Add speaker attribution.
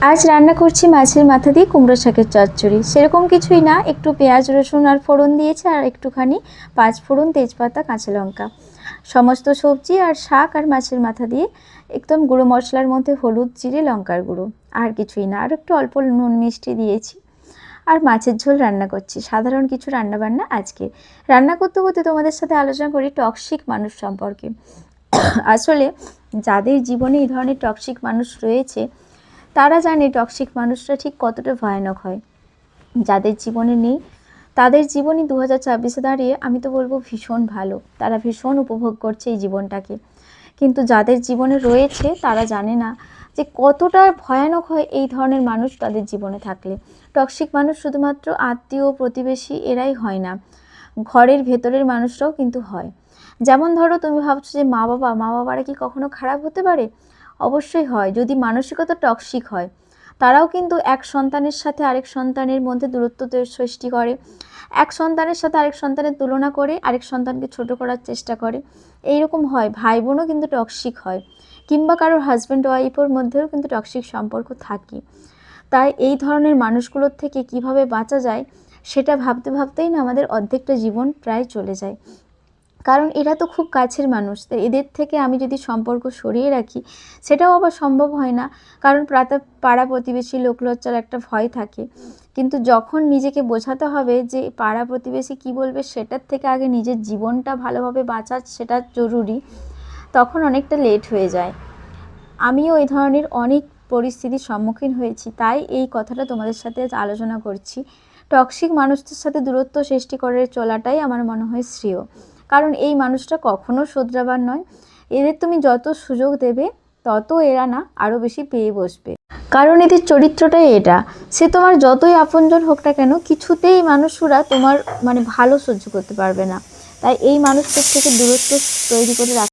Speaker 1: আজ রান্না করছি মাছের মাথা দিয়ে কুমড়ো শাকের চচ্চড়ি। সেরকম কিছুই না, একটু পেঁয়াজ রসুন আর ফোড়ন দিয়েছি, আর একটুখানি পাঁচ ফোড়ন, তেজপাতা, কাঁচা লঙ্কা, সমস্ত সবজি আর শাক আর মাছের মাথা দিয়ে একদম গুঁড়ো মশলার মধ্যে হলুদ, জিরে, লঙ্কার গুঁড়ো, আর কিছুই না। আর একটু অল্প নুন মিষ্টি দিয়েছি, আর মাছের ঝোল রান্না করছি। সাধারণ কিছু রান্নাবান্না আজকে। রান্না করতে করতে তোমাদের সাথে আলোচনা করি টক্সিক মানুষ সম্পর্কে। আসলে যাদের জীবনে এই ধরনের টক্সিক মানুষ রয়েছে তারা জানে টক্সিক মানুষরা ঠিক কতটা ভয়ানক হয়। যাদের জীবনে নেই তাদের জীবনই 2024-এ দাঁড়িয়ে আমি তো বলবো ভীষণ ভালো, তারা ভীষণ উপভোগ করছে এই জীবনটাকে। কিন্তু যাদের জীবনে রয়েছে তারা জানে না যে কতটা ভয়ানক হয় এই ধরনের মানুষ তাদের জীবনে থাকলে। টক্সিক মানুষ শুধুমাত্র আত্মীয় প্রতিবেশী এরাই হয় না, ঘরের ভেতরের মানুষরাও কিন্তু হয়। যেমন ধরো, তুমি ভাবছো যে মা বাবারা কি কখনো খারাপ হতে পারে? অবশ্যই হয়, যদি মানসিকতা টক্সিক হয়। তারাও কিন্তু এক সন্তানের সাথে আরেক সন্তানের মধ্যে দূরত্ব সৃষ্টি করে, এক সন্তানের সাথে আরেক সন্তানের তুলনা করে আরেক সন্তানকে ছোট করার চেষ্টা করে। এইরকম হয়, ভাই বোনও কিন্তু টক্সিক হয়, কিংবা কারোর হাজব্যান্ড ওয়াইফের মধ্যেও কিন্তু টক্সিক সম্পর্ক থাকে। তাই এই ধরনের মানুষগুলোর থেকে কিভাবে বাঁচা যায় সেটা ভাবতে ভাবতেই না আমাদের অর্ধেকটা জীবন প্রায় চলে যায়। কারণ এরা তো খুব কাছের মানুষ, তাই এদের থেকে আমি যদি সম্পর্ক সরিয়ে রাখি সেটাও আবার সম্ভব হয় না। কারণ পাড়া প্রতিবেশী লোকলজ্জার একটা ভয় থাকে। কিন্তু যখন নিজেকে বোঝাতে হবে যে পাড়া প্রতিবেশী কী বলবে সেটার থেকে আগে নিজের জীবনটা ভালোভাবে বাঁচা সেটা জরুরি, তখন অনেকটা লেট হয়ে যায়। আমিও এই ধরনের অনেক পরিস্থিতির সম্মুখীন হয়েছি, তাই এই কথাটা তোমাদের সাথে আজ আলোচনা করছি। টক্সিক মানুষদের সাথে দূরত্ব সৃষ্টি করে চলাটাই আমার মনে হয় শ্রেয়। কারণ এই মানুষটা কখনো শোধরাবার নয়, এদের তুমি যত সুযোগ দেবে তত এরা না আরও বেশি পেয়ে বসবে। কারণ এদের চরিত্রটাই এটা, সে তোমার যতই আপনজন হোক না কেন কিছুতেই মানুষরা তোমার ভালো সহ্য করতে পারবে না। তাই এই মানুষদের থেকে দূরত্ব তৈরি করে